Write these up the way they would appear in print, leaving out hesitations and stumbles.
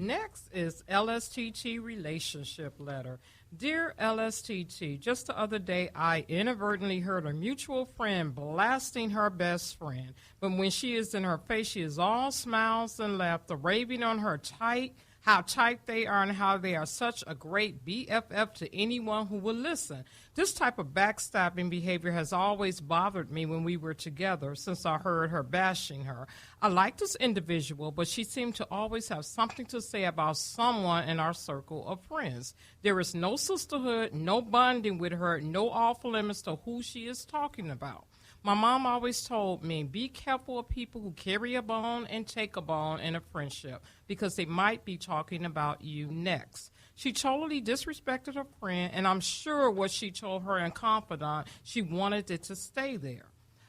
next is LSTT relationship letter. Dear LSTT, just the other day I inadvertently heard a mutual friend blasting her best friend. But when she is in her face, she is all smiles and laughter, raving on how tight they are and how they are such a great BFF to anyone who will listen. This type of backstabbing behavior has always bothered me when we were together since I heard her bashing her. I like this individual, but she seemed to always have something to say about someone in our circle of friends. There is no sisterhood, no bonding with her, no off limits to who she is talking about. My mom always told me, be careful of people who carry a bone and take a bone in a friendship because they might be talking about you next. She totally disrespected her friend, and I'm sure what she told her in confidant, she wanted it to stay there.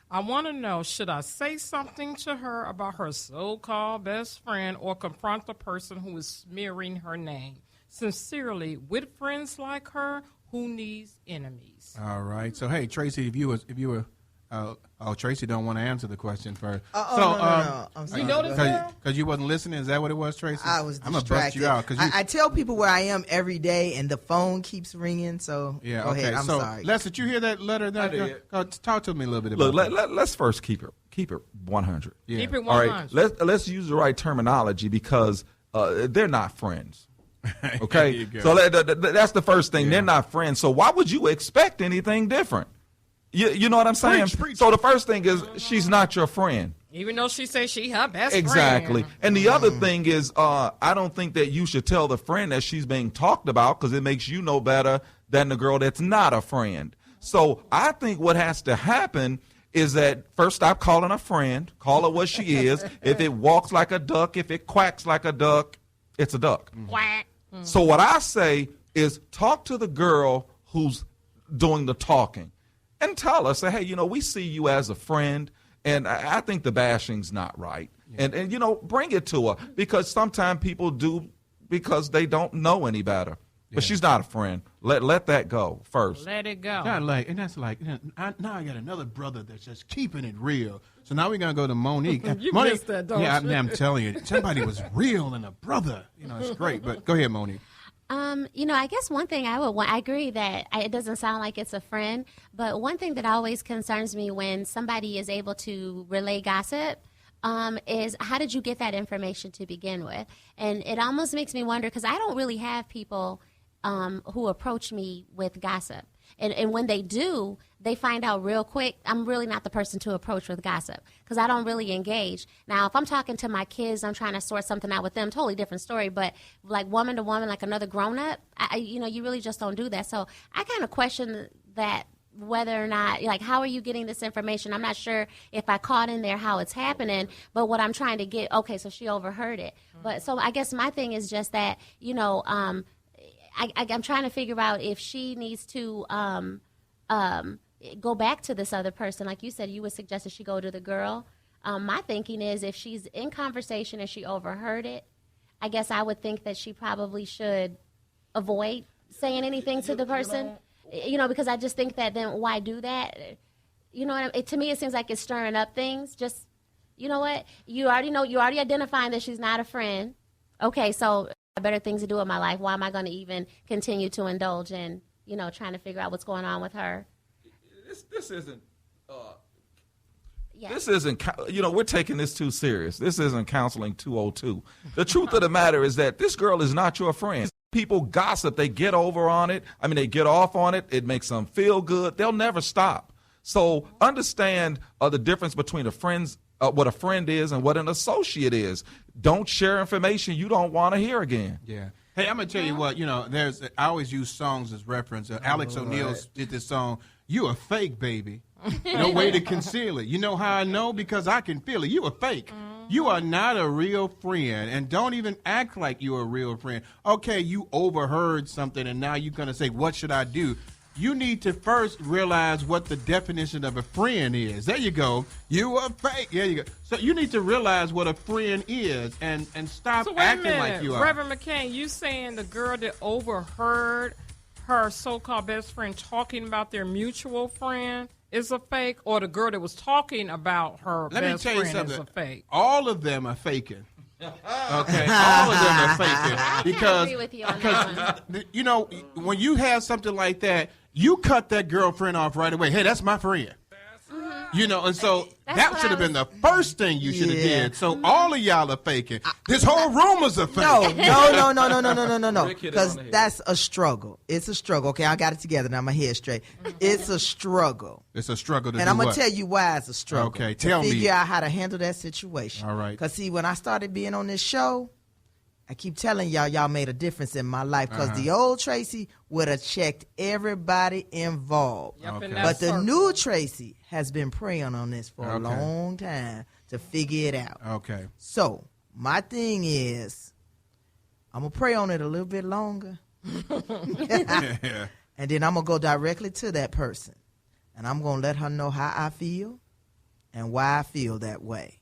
I want to know, should I say something to her about her so-called best friend or confront the person who is smearing her name? Sincerely, with friends like her, who needs enemies? All right. So, hey, Tracy, if you were Tracy don't want to answer the question first. No. I'm sorry. You noticed that? Because you wasn't listening? Is that what it was, Tracy? I was I'm distracted. going to bust you out. I tell people where I am every day, and the phone keeps ringing, so yeah, go okay. ahead. I'm so, sorry. Les, did you hear that letter? Talk to me a little bit about Look, let's first keep it 100. Yeah. Keep it 100. All right, let's use the right terminology because they're not friends. Okay? So that's the first thing. Yeah. They're not friends. So why would you expect anything different? You know what I'm saying? Preach. So the first thing is she's not your friend. Even though she says she her best Exactly. friend. And the other thing is I don't think that you should tell the friend that she's being talked about because it makes you know better than the girl that's not a friend. So I think what has to happen is that first stop calling her friend, call her what she is. If it walks like a duck, if it quacks like a duck, it's a duck. Quack. So what I say is talk to the girl who's doing the talking. And tell her, say, hey, we see you as a friend, and I think the bashing's not right. Yeah. And bring it to her, because sometimes people do because they don't know any better. Yeah. But she's not a friend. Let that go first. Let it go. Now I got another brother that's just keeping it real. So now we're going to go to Monique. You Monique, missed that, don't you? I'm telling you, somebody was real and a brother. It's great. But go ahead, Monique. I guess one thing I agree that it doesn't sound like it's a friend, but one thing that always concerns me when somebody is able to relay gossip is how did you get that information to begin with? And it almost makes me wonder, because I don't really have people who approach me with gossip. And when they do, they find out real quick, I'm really not the person to approach with gossip because I don't really engage. Now, if I'm talking to my kids, I'm trying to sort something out with them, totally different story. But like woman to woman, like another grown-up, you really just don't do that. So I kind of question that, whether or not, like, how are you getting this information? I'm not sure if I caught in there how it's happening, but what I'm trying to get, okay, so she overheard it. But so I guess my thing is just that, I'm trying to figure out if she needs to go back to this other person. Like you said, you would suggest that she go to the girl. My thinking is if she's in conversation and she overheard it, I guess I would think that she probably should avoid saying anything to the person, because I just think that then why do that? To me, it seems like it's stirring up things. Just, you know what? You already identifying that she's not a friend. Okay, so better things to do in my life. Why am I going to even continue to indulge in, trying to figure out what's going on with her? This isn't, this isn't, we're taking this too serious. This isn't counseling 202. The truth of the matter is that this girl is not your friend. People gossip. They get over on it. They get off on it. It makes them feel good. They'll never stop. So understand the difference between what a friend is and what an associate is. Don't share information you don't want to hear again. Yeah. Hey, I'm going to tell you what, I always use songs as reference. Alex O'Neal did this song, "You a Fake, Baby." No way to conceal it. You know how I know? Because I can feel it. You a fake. You are not a real friend, and don't even act like you're a real friend. Okay, you overheard something, and now you're going to say, what should I do? You need to first realize what the definition of a friend is. There you go. You are fake. There you go. So you need to realize what a friend is and stop acting like you are. Reverend McCain, you saying the girl that overheard her so-called best friend talking about their mutual friend is a fake, or the girl that was talking about her best friend is a fake? All of them are faking. Okay, all of them are faking I because agree with you on that one. you know, when you have something like that, you cut that girlfriend off right away. Hey, that's my friend. You know, and so That's that what should I have been the was- first thing you should have Yeah. did. So all of y'all are faking. This whole room is a fake. No. Rick hit it Because on the head. that's a struggle. It's a struggle. Okay, I got it together now. My head straight. It's a struggle. It's a struggle to And do I'm going what? to tell you why it's a struggle. Okay, to tell me. figure out how to handle that situation. All right. Because, see, when I started being on this show, I keep telling y'all made a difference in my life. Because the old Tracy would have checked everybody involved. Yep, in Okay. that But the circle. new Tracy has been praying on this for a Okay. long time to figure it out. Okay. So, my thing is, I'm going to pray on it a little bit longer. Yeah. And then I'm going to go directly to that person. And I'm going to let her know how I feel and why I feel that way.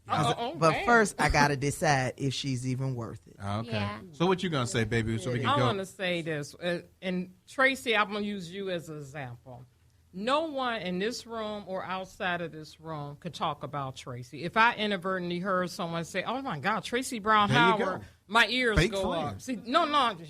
But man. first, I got to decide if she's even worth it. Okay. Yeah. So what you gonna say, baby? So we can I go. want to say this, and Tracy, I'm going to use you as an example. No one in this room or outside of this room could talk about Tracy. If I inadvertently heard someone say, "Oh my God, Tracy Brown There you Howard," go. my ears Fake go up. friends. See, no,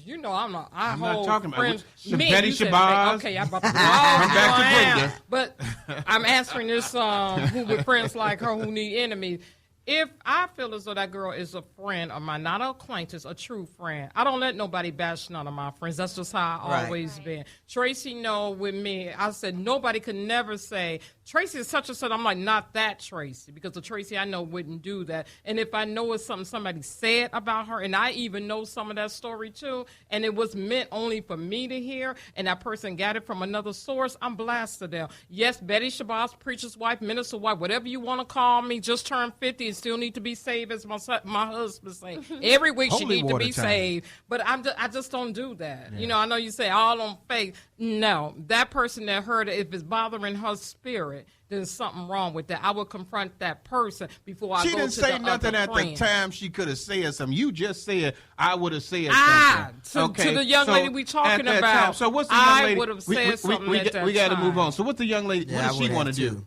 you know I'm not. I'm not talking about friends. it. Betty you said Shabazz. fake. Okay, I'm about to go back to down. Brenda. But I'm answering this who with friends like her who need enemies. If I feel as though that girl is a friend of mine, not an acquaintance, a true friend, I don't let nobody bash none of my friends. That's just how I Right. always been. Tracy know with me, I said nobody could never say, Tracy is such and such. I'm like, not that Tracy, because the Tracy I know wouldn't do that. And if I know it's something somebody said about her, and I even know some of that story too, and it was meant only for me to hear, and that person got it from another source, I'm blasted them. Yes, Betty Shabazz, preacher's wife, minister's wife, whatever you want to call me, just turned 50 and still need to be saved, as my husband say. Every week she Holy need to water be time. saved. But I just don't do that. You know, I know you say all on faith. No, that person that heard it, if it's bothering her spirit, there's something wrong with that. I would confront that person before I She go didn't to say the nothing other at friend. the time. She could have said something. You just said I would have said To something. the young lady we talking at that about, time, so what's the young I lady? would have said something we, at that we got to move time. on. So what's the young lady? Yeah, what I does she would want to have do? too.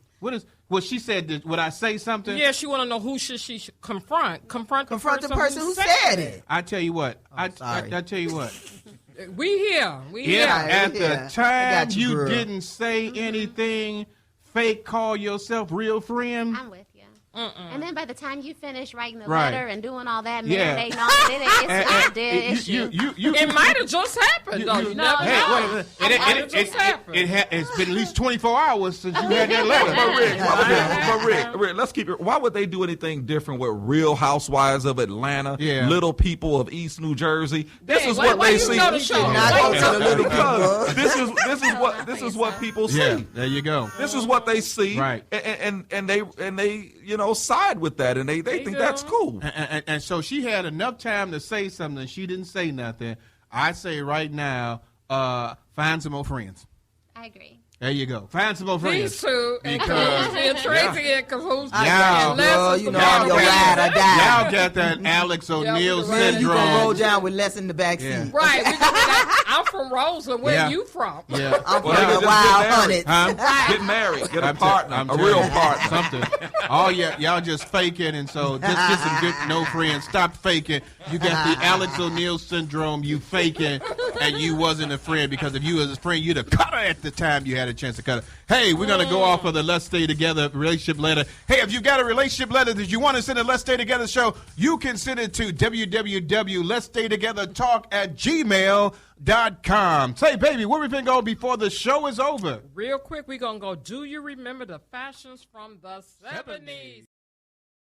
What she said? Would I say something? Yeah, she want to know who should she confront. Confront the person who said it. I tell you what. I sorry. tell you what. We here. We If here. at Yeah. the I time got you, you girl. didn't say anything, fake call yourself real friend. I'm with you. And then by the time you finish writing the Right. letter and doing all that, Yeah. marinating on it, it's a dead issue. It might have just happened, though. You never Hey, know. wait a minute. It might have just happened. It's been at least 24 hours since you had that letter. Rick, let's keep it. Why would they do anything different with Real Housewives of Atlanta, Yeah. Little People of East New Jersey? This Hey, is why- what why they you see. know the show? Not Why go you to know the the little Because people. this is what people see. Yeah, there you go. This is what they see, Right. And they side with that, and they think do. that's cool. And so she had enough time to say something. And she didn't say nothing. I say right now, find some more friends. I agree. There you go. Find some more friends. These two, and Because- Cahoots and Tracy in cahoots. I Yeah. got you, Unless girl. it's You know the I'm your bad ride or guy. die. Y'all got that Alex O'Neill with the Man, you gonna roll syndrome. down with less in the back seat. Yeah. Right. I'm from Roseland. Where Yeah. you from? Yeah. I'm Well, from they the just Wild get married. Hunnets. Huh? Get married, get a I'm partner, I'm a telling real you, partner. Something. Oh yeah, y'all just faking, and so just get some good no friends. Stop faking. You got the Alex O'Neill syndrome. You faking, and you wasn't a friend, because if you was a friend, you'd have cut her at the time you had a chance to cut her. Hey, we're gonna go off of the Let's Stay Together relationship letter. Hey, if you got a relationship letter that you want to send a Let's Stay Together show, you can send it to www.letsstaytogethertalk@gmail.com. Say, baby, where we finna go before the show is over? Real quick, we're going to go, do you remember the fashions from the 70s?